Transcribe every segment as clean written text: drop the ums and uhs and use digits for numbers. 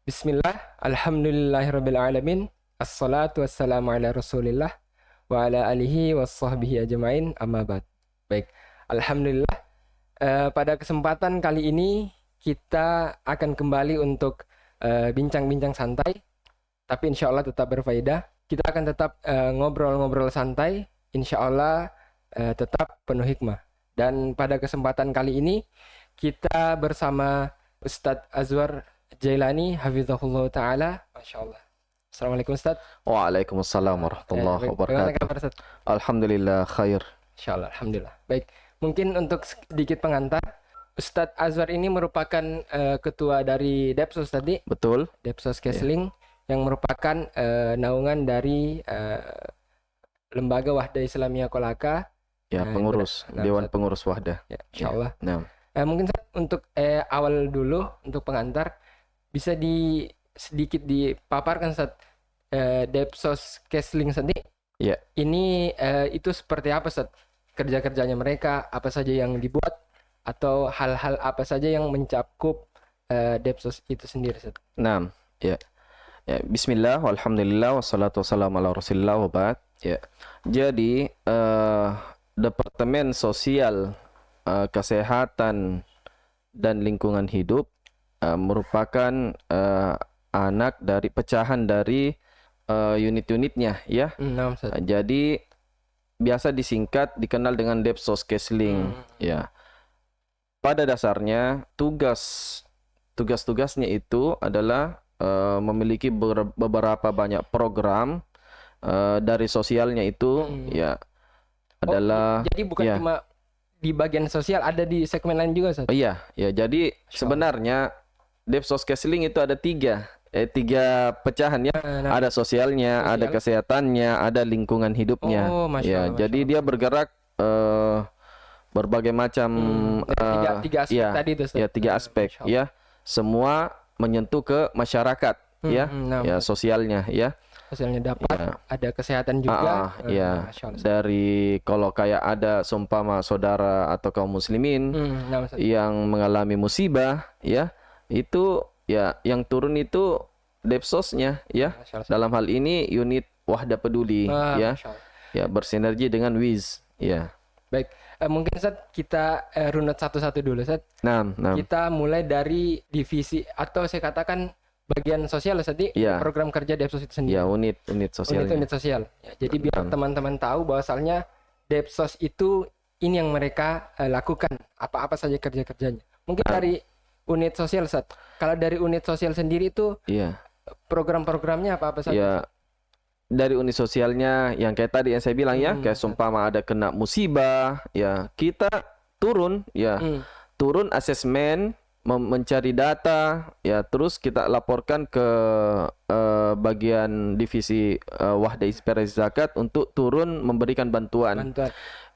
Bismillah, alhamdulillahirabbil alamin. Assalatu wassalamu ala Rasulillah wa ala alihi washabbihi ajmain. Amma ba'd. Baik, alhamdulillah. Pada kesempatan kali ini kita akan kembali untuk bincang-bincang santai, tapi insya Allah tetap berfaedah. Kita akan tetap ngobrol-ngobrol santai, insya Allah tetap penuh hikmah. Dan pada kesempatan kali ini kita bersama Ustadz Azwar Jailani, hafizahullah ta'ala. Masya Allah. Assalamualaikum Ustadz. Waalaikumsalam warahmatullahi Bagaimana wabarakatuh. kabar Ustadz? Alhamdulillah khair. Insya Allah, alhamdulillah. Baik, mungkin untuk sedikit pengantar, Ustadz Azwar ini merupakan ketua dari Depsos tadi, Betul? Depsos Kesling, yang merupakan naungan dari Lembaga Wahda Islamiyah Kolaka. Ya, Nah, pengurus, nah, Dewan Ustadz. Pengurus Wahda. Ya, insya Allah. Nah, Mungkin Ustadz, untuk awal dulu, untuk pengantar, bisa sedikit dipaparkan Ustadz, Depsos Kesling tadi. ya. Ini itu seperti apa Ustadz? Kerja-kerjanya mereka, apa saja yang dibuat, atau hal-hal apa saja yang mencakup Depsos itu sendiri Ustadz? Nah, ya. Ya, bismillah, walhamdulillah, wassalatu wassalamu ala rasulillah wa ba'd. Ya. Jadi, Departemen Sosial, Kesehatan dan Lingkungan Hidup merupakan anak dari pecahan dari unit-unitnya, ya. Nah, Ustadz. Jadi biasa disingkat dikenal dengan Depsos Kesling, ya. Pada dasarnya tugas-tugasnya itu adalah memiliki beberapa banyak program dari sosialnya itu, ya, adalah Jadi bukan ya. cuma di bagian sosial, ada di segmen lain juga Ustadz? Iya, ya. Jadi sebenarnya Depsos Kesling itu ada tiga pecahan, ya. Nah, Ada sosialnya, ada Sosial. kesehatannya, ada lingkungan hidupnya. Oh, Masya Ya, Allah, jadi Masya dia bergerak berbagai macam dari tiga aspek ya, tadi itu Ustadz. ya, tiga aspek, Masya Allah. ya. Semua menyentuh ke masyarakat, ya. Nah, Ya, sosialnya, ya. sosialnya dapat, Ya. ada kesehatan juga. Ya. Masya Allah. Dari kalau kayak ada seumpama saudara atau kaum muslimin Nah, Ustadz. yang mengalami musibah, ya, itu ya yang turun itu Depsosnya, ya. Masya Allah. Dalam hal ini unit Wahda Peduli, ya. Masya Allah. Ya, bersinergi dengan WIZ, ya. Baik, mungkin Ustadz kita runut satu-satu dulu Ustadz. Nah, Kita mulai dari divisi atau saya katakan bagian sosial Ustadz, Iya. program kerja Depsos itu sendiri. ya, unit sosialnya. Unit-unit sosial. Ya, jadi biar teman-teman tahu bahwasalnya Depsos itu ini yang mereka lakukan, apa-apa saja kerja-kerjanya. Mungkin dari unit sosial Ustadz. Kalau dari unit sosial sendiri itu Iya. program-programnya apa-apa saja? Ya, dari unit sosialnya yang kayak tadi yang saya bilang, ya, kayak seumpama ada kena musibah, ya, kita turun, ya. Turun asesmen, mencari data, ya, terus kita laporkan ke bagian divisi Wahda Inspirasi Zakat untuk turun memberikan bantuan. Bantuan.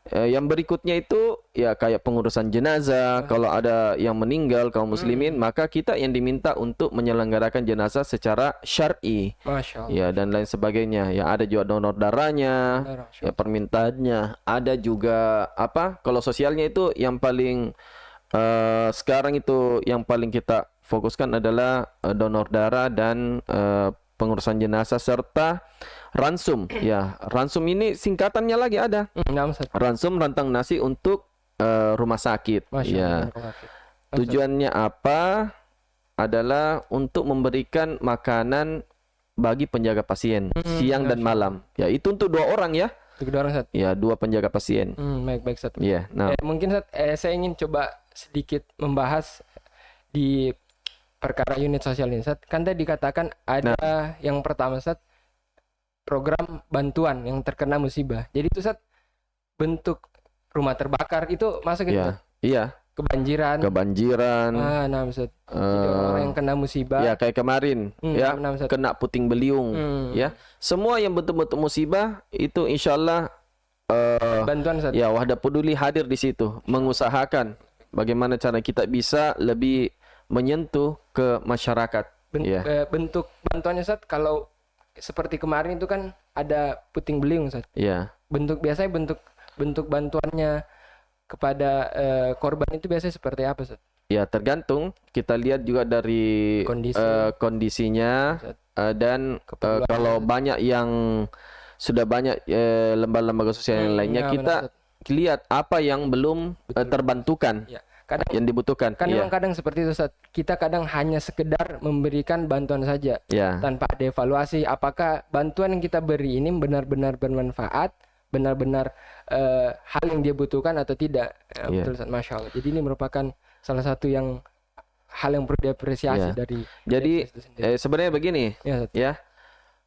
Yang berikutnya itu ya kayak pengurusan jenazah. Kalau ada yang meninggal kaum muslimin, maka kita yang diminta untuk menyelenggarakan jenazah secara syar'i, Masya Allah. ya, dan lain sebagainya. Ya, ada juga donor darahnya, ya, permintaannya. Ada juga apa? Kalau sosialnya itu yang paling sekarang itu yang paling kita fokuskan adalah donor darah dan pengurusan jenazah serta ransum. Ya, ransum ini singkatannya lagi ada. Nah, Ustadz. Ransum rantang nasi untuk rumah sakit. Masya Ya. Allah. Tujuannya apa? Adalah untuk memberikan makanan bagi penjaga pasien siang dan malam. Ya, itu untuk 2 orang, ya. Untuk kedua orang Ustadz. Ya, 2 penjaga pasien. Baik Ustadz. Ya. Nah, Mungkin Ustadz, saya ingin coba sedikit membahas di perkara unit sosial ini Ustadz. Kan tadi dikatakan ada yang pertama Ustadz, program bantuan yang terkena musibah. Jadi itu Ustadz, bentuk rumah terbakar itu masuk itu, ya. Iya, kebanjiran. kebanjiran. Nah Ustadz. Jadi orang yang kena musibah. Ya, kayak kemarin, ya, nah, Ustadz. kena puting beliung, ya. Semua yang bentuk-bentuk musibah itu insyaallah Bantuan Ustadz. ya Wahda Peduli hadir di situ, mengusahakan bagaimana cara kita bisa lebih menyentuh ke masyarakat. Ya. Bentuk bantuannya Ustadz, kalau seperti kemarin itu kan ada puting beliung Ustadz. Ya. Biasanya bentuk bantuannya kepada korban itu biasanya seperti apa Ustadz? Ya tergantung, kita lihat juga dari Kondisi. Kondisinya, dan Keperluan. kalau banyak yang sudah banyak lembaga sosial yang lainnya, Ya, kita benar, lihat apa yang belum terbantukan, ya. Kadang yang dibutuhkan. kan Iya, memang kadang seperti itu, Ustaz. Kita kadang hanya sekedar memberikan bantuan saja ya, tanpa ada evaluasi apakah bantuan yang kita beri ini benar-benar bermanfaat, benar-benar hal yang dia butuhkan atau tidak. Ya, Iya. betul, Ustaz. Masya Allah. Jadi ini merupakan salah satu yang hal yang perlu diapresiasi Ya. dari Jadi itu sendiri. sebenarnya begini, Ya, Ustaz. ya,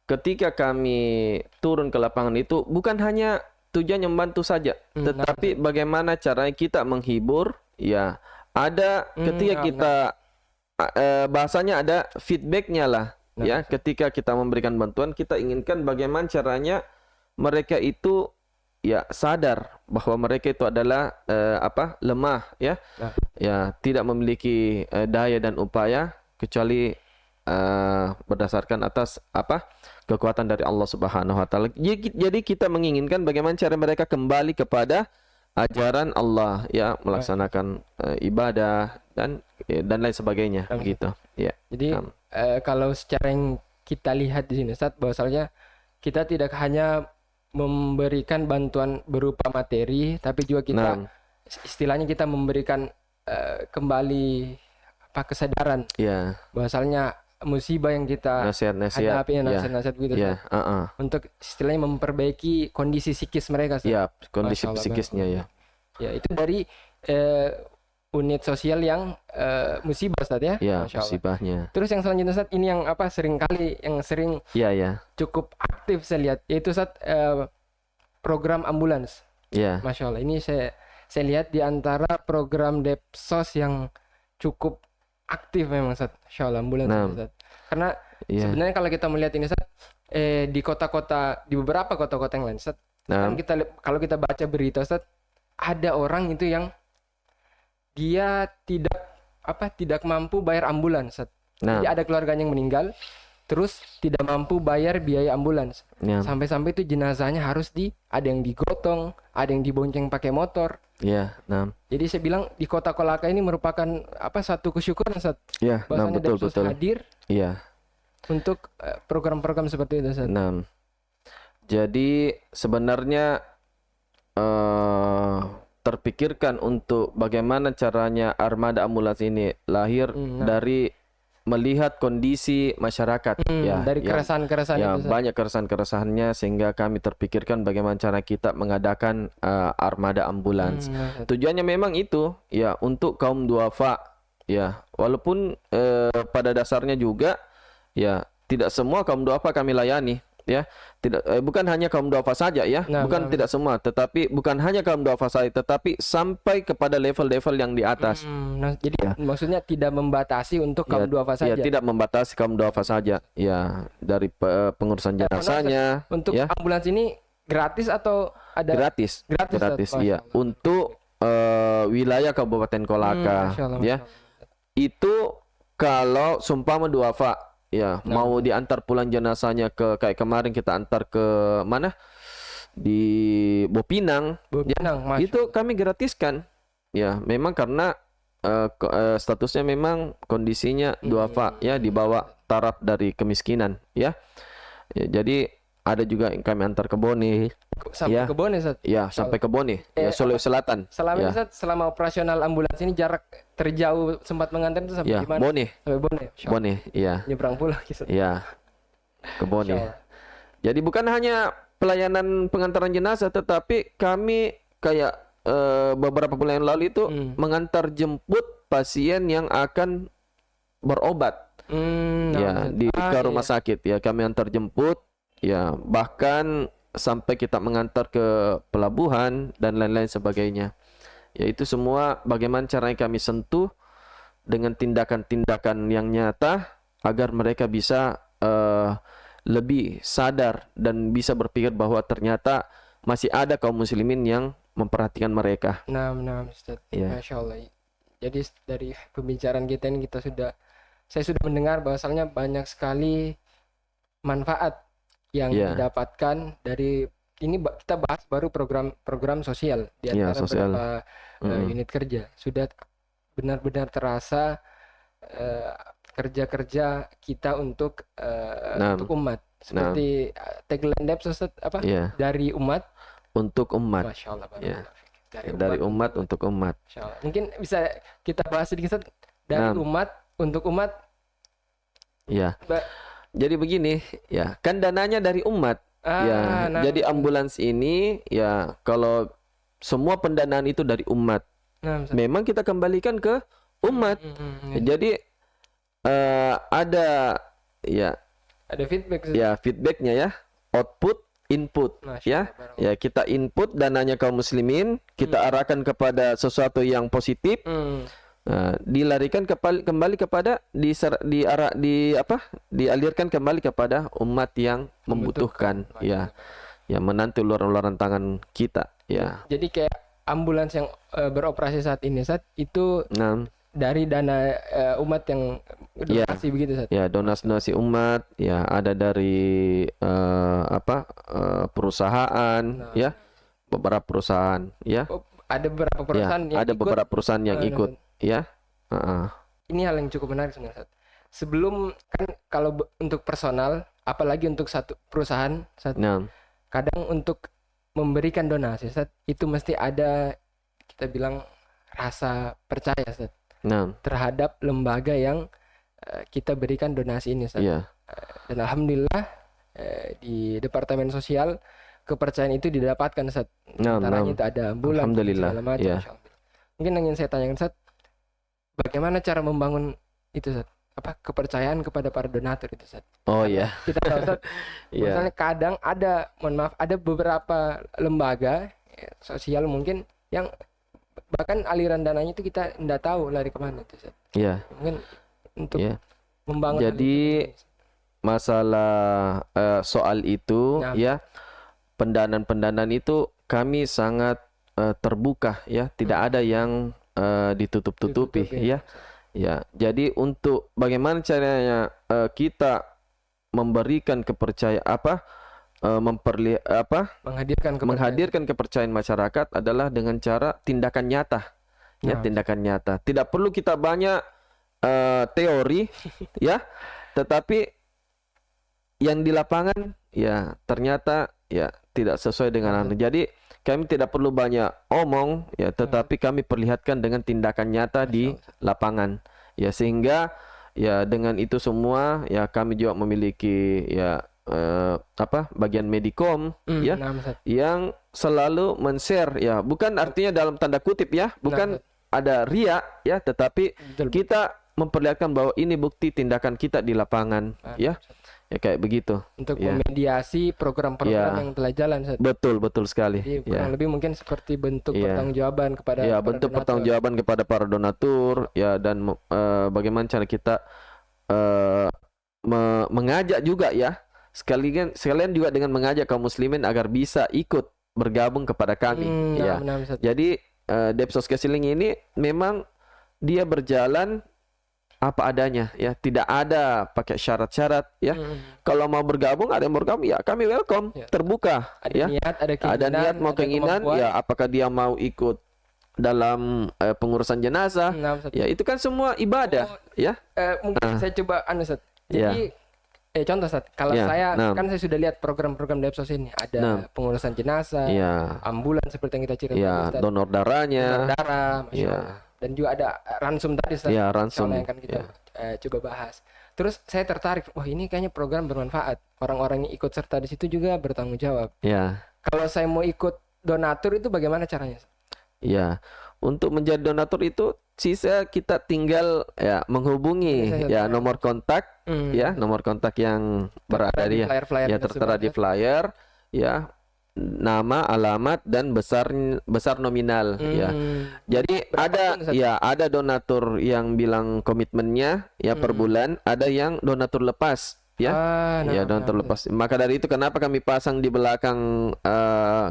ketika kami turun ke lapangan itu bukan hanya tujuannya membantu saja, tetapi bagaimana caranya kita menghibur. Ya, ada ketika kita bahasanya ada feedbacknya lah. Ya, ketika kita memberikan bantuan, kita inginkan bagaimana caranya mereka itu ya sadar bahwa mereka itu adalah lemah, ya, ya, tidak memiliki daya dan upaya kecuali berdasarkan atas kekuatan dari Allah Subhanahu wa taala. Jadi kita menginginkan bagaimana cara mereka kembali kepada ajaran Allah, ya, melaksanakan ibadah dan lain sebagainya, gitu. Ya. Jadi kalau secara yang kita lihat di sini, Ustaz, bahwasanya kita tidak hanya memberikan bantuan berupa materi, tapi juga kita istilahnya kita memberikan kembali kesadaran, Ya. bahwasanya musibah yang kita Nasihat-nasihat, hadapi, nasihat-nasihat begitu, ya, untuk istilahnya memperbaiki kondisi psikis mereka, Ustaz. ya, kondisi Masya Allah, psikisnya, ya. Ya, itu dari unit sosial yang musibah, Ustaz, ya. Ya, Masya Allah. musibahnya. Terus yang selanjutnya, Ustaz, ini yang sering Ya, ya, cukup aktif saya lihat, yaitu, Ustaz, program ambulans. ya. Masya Allah, ini saya lihat di antara program Depsos yang cukup aktif memang, Ustaz. Masya Allah, ambulans, Ustaz. Karena sebenarnya kalau kita melihat ini, Ustaz, di kota-kota, di beberapa kota-kota yang lain, Ustaz, kan kalau kita baca berita, Ustaz, ada orang itu yang dia tidak mampu bayar ambulans, Ustaz. Jadi ada keluarganya yang meninggal, terus tidak mampu bayar biaya ambulans. Sampai-sampai itu jenazahnya harus ada yang digotong, ada yang dibonceng pakai motor. Ya, Jadi saya bilang di kota Kolaka ini merupakan satu kesyukuran, Ustaz. Ya, bahwasanya betul. hadir Iya. untuk program-program seperti itu, Ustaz. Jadi sebenarnya terpikirkan untuk bagaimana caranya armada ambulans ini lahir dari melihat kondisi masyarakat, ya, dari keresahan-keresahan ya, itu, Ustaz. banyak keresahan-keresahannya, sehingga kami terpikirkan bagaimana cara kita mengadakan armada ambulans. Tujuannya memang itu, ya, untuk kaum duafa, ya, walaupun pada dasarnya juga, ya, tidak semua kaum duafa kami layani, ya, tidak, bukan hanya kaum duafa saja, ya, tidak semua, tetapi bukan hanya kaum duafa saja, tetapi sampai kepada level-level yang di atas. Jadi maksudnya tidak membatasi untuk kaum duafa saja. Ya, tidak membatasi kaum duafa saja, ya, dari pengurusan jenazahnya. Untuk ambulans ini gratis atau ada? Gratis, iya, untuk wilayah Kabupaten Kolaka, Masya Allah, ya. Itu kalau sumpama duafa, ya, mau diantar pulang jenazahnya kayak kemarin kita antar ke mana, di Bopinang, itu kami gratiskan, ya, memang karena statusnya memang kondisinya duafa, ya, di bawah taraf dari kemiskinan, ya. Jadi ada juga yang kami antar ke Bone, sampai ke Bone, Ustaz. Ya, sampai ke Bone, ya, Sulawesi Selatan. Selama Ustaz, selama operasional ambulans ini jarak terjauh sempat mengantar itu sampai di mana? Bone. Sampai Bone. Bone, iya. Nyebrang pulau, Ustaz. Iya. Ke Bone. Jadi bukan hanya pelayanan pengantaran jenazah, tetapi kami kayak beberapa bulan yang lalu itu mengantar jemput pasien yang akan berobat, ya, ke rumah sakit, ya, kami antar jemput, ya, bahkan sampai kita mengantar ke pelabuhan dan lain-lain sebagainya. Ya, itu semua bagaimana caranya kami sentuh dengan tindakan-tindakan yang nyata agar mereka bisa lebih sadar dan bisa berpikir bahwa ternyata masih ada kaum muslimin yang memperhatikan mereka. Ustaz. Masya Allah. Jadi dari pembicaraan kita ini saya sudah mendengar bahwasannya banyak sekali manfaat yang didapatkan dari ini. Kita bahas baru program sosial di antara beberapa unit kerja. Sudah benar-benar terasa kerja-kerja kita untuk umat. Seperti tagline Depsos Ustaz, apa? Ya, Dari umat untuk umat. Masya Allah, Ya. dari Dari umat untuk umat. Masya Allah. Mungkin bisa kita bahas sedikit Ustaz, dari umat untuk umat. Ya. Jadi begini, ya, kan dananya dari umat. Ya, jadi ambulans ini ya kalau semua pendanaan itu dari umat. Memang kita kembalikan ke umat. Jadi ada feedback. Ya, feedbacknya ya, output, input. Ya, ya kita input dananya kaum muslimin, kita arahkan kepada sesuatu yang positif. Dilarikan kembali kepada dialirkan kembali kepada umat yang membutuhkan, ya menanti uluran tangan kita, ya. Jadi kayak ambulans yang beroperasi saat ini itu dari dana umat yang donasi, begitu Ustaz? Ya, donasi umat, ya ada dari perusahaan, ya beberapa perusahaan, ya. Ada beberapa perusahaan yang ada ikut, beberapa perusahaan yang ikut, ya. Ini hal yang cukup menarik sebenarnya. Sebelum kan kalau untuk personal, apalagi untuk satu perusahaan, kadang untuk memberikan donasi, itu mesti ada, kita bilang, rasa percaya terhadap lembaga yang kita berikan donasi ini. Dan alhamdulillah di Departemen Sosial kepercayaan itu didapatkan. Antaranya itu ada ambulans, alhamdulillah, segala macam. Mungkin yang ingin saya tanyakan, bagaimana cara membangun itu, kepercayaan kepada para donatur itu, Kita tahu, misalnya kadang ada, ada beberapa lembaga sosial mungkin yang bahkan aliran dananya itu kita tidak tahu lari kemana itu, Mungkin untuk membangun. Jadi masalah soal itu, pendanaan itu kami sangat terbuka, ya, tidak ada yang ditutup-tutupi, ya. Jadi untuk bagaimana caranya kita memberikan kepercayaan menghadirkan kepercayaan masyarakat adalah dengan cara tindakan nyata, tindakan nyata. Tidak perlu kita banyak teori, ya, tetapi yang di lapangan ya ternyata ya tidak sesuai dengan Jadi kami tidak perlu banyak omong, ya, tetapi kami perlihatkan dengan tindakan nyata di lapangan, ya, sehingga ya dengan itu semua ya kami juga memiliki ya bagian medikom, ya, yang selalu men-share, ya, bukan artinya dalam tanda kutip, ya, bukan ada ria, ya, tetapi kita memperlihatkan bahwa ini bukti tindakan kita di lapangan, ya. Ya kayak begitu. Untuk memediasi program-program yang telah jalan. Betul sekali. Jadi kurang lebih mungkin seperti bentuk pertanggungjawaban kepada bentuk pertanggungjawaban kepada para donatur, ya, dan bagaimana cara kita mengajak juga, ya, sekalian juga dengan mengajak kaum muslimin agar bisa ikut bergabung kepada kami, ya. Jadi Depsos Kasiling ini memang dia berjalan apa adanya, ya, tidak ada pakai syarat-syarat, ya. Kalau mau bergabung, ada yang bergabung, ya kami welcome, terbuka, ada niat, ada niat, mau keinginan, ya, apakah dia mau ikut dalam pengurusan jenazah, ya, itu kan semua ibadah, ya. Mungkin saya coba jadi contoh, kalau saya kan saya sudah lihat program-program Depsos ini, ada pengurusan jenazah, ambulans seperti yang kita ceritakan, donor darahnya, Masya Allah. Dan juga ada ransum tadi, ransum yang akan kita coba bahas. Terus saya tertarik, wah ini kayaknya program bermanfaat. Orang-orang yang ikut serta di situ juga bertanggung jawab. Kalau saya mau ikut donatur itu bagaimana caranya? Ya, untuk menjadi donatur itu sisa kita tinggal ya menghubungi nomor kontak, ya, nomor kontak yang berada di tertera di flyer, ya. Nama, alamat, dan besar nominal, ya. Jadi ada donatur yang bilang komitmennya ya per bulan, ada yang donatur lepas, ya. Donatur lepas. Maka dari itu kenapa kami pasang di belakang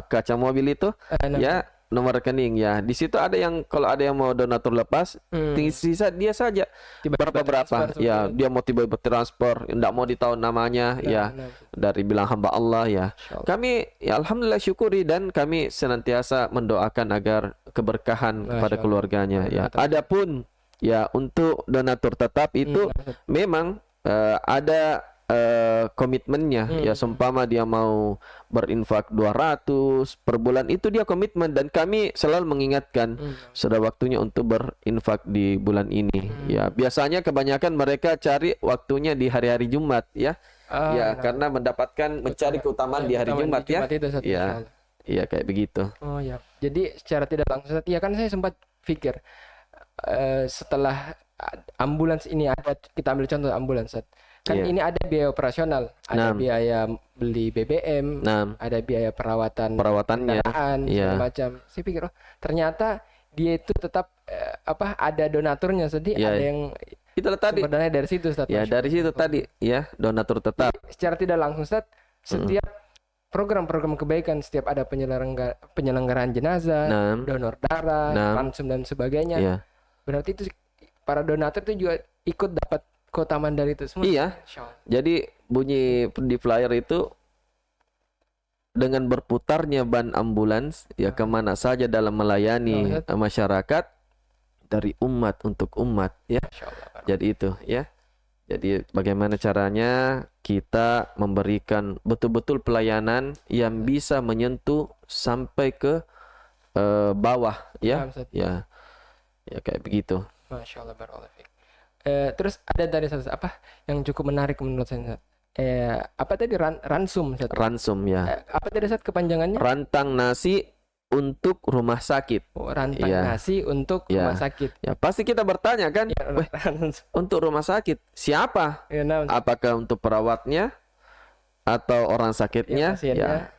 kaca mobil itu, ya, nomor rekening, ya. Di situ ada yang kalau ada yang mau donatur lepas, sisa dia saja berapa, ya, dia mau tiba-tiba transfer, enggak mau ditahu namanya, ya, dari bilang hamba Allah, ya. Kami ya alhamdulillah syukuri dan kami senantiasa mendoakan agar keberkahan kepada keluarganya, ya. Adapun Ya, untuk donatur tetap itu Ustaz. memang ada komitmennya. Ya, seumpama dia mau berinfak 200 per bulan, itu dia komitmen, dan kami selalu mengingatkan sudah waktunya untuk berinfak di bulan ini. Ya, biasanya kebanyakan mereka cari waktunya di hari-hari Jumat ya. Ya, karena mendapatkan mencari keutamaan di hari Jumat ya. Itu, Ustaz, Ya. insyaallah. Iya, kayak begitu. Oh ya, jadi secara tidak langsung, Ustaz, ya kan saya sempat pikir setelah ambulans ini ada, kita ambil contoh ambulans, Ustaz. Kan Iya. ini ada biaya operasional, ada Nah. biaya beli BBM, Nah, ada biaya perawatannya. kendaraan, Iya. segala macam. Saya pikir, oh ternyata dia itu tetap ada donaturnya, jadi Iya. ada yang Itulah tadi. sumber dana dari situ, Ustaz. Ya, Masya dari situ tadi ya, donatur tetap. secara tidak langsung, Ustaz, setiap program-program kebaikan, setiap ada penyelenggaraan jenazah, Nah. donor darah, Nah. ransum dan sebagainya, Ya. berarti itu para donatur itu juga ikut dapat keutamaan dari itu semua. Iya. Insya Allah. Jadi bunyi di flyer itu, dengan berputarnya ban ambulans ya kemana saja dalam melayani masyarakat, dari umat untuk umat ya. Insya Allah. Jadi itu ya. Jadi bagaimana caranya kita memberikan betul-betul pelayanan yang bisa menyentuh sampai ke bawah ya. Paham, Ustaz. Ya. Ya kayak begitu. Masya Allah, barakallahu fiik. Terus ada dari satu apa yang cukup menarik menurut saya, Ustaz? Apa tadi ransum, Ustaz? Ransum ya. Apa tadi, Ustaz, kepanjangannya? Rantang nasi untuk rumah sakit. Oh, rantang Iya. nasi untuk Iya. rumah sakit. Ya pasti kita bertanya kan, Ya, "Weh, untuk rumah sakit siapa? ya, nah, Apakah untuk perawatnya atau orang sakitnya?" pasiennya. Ya,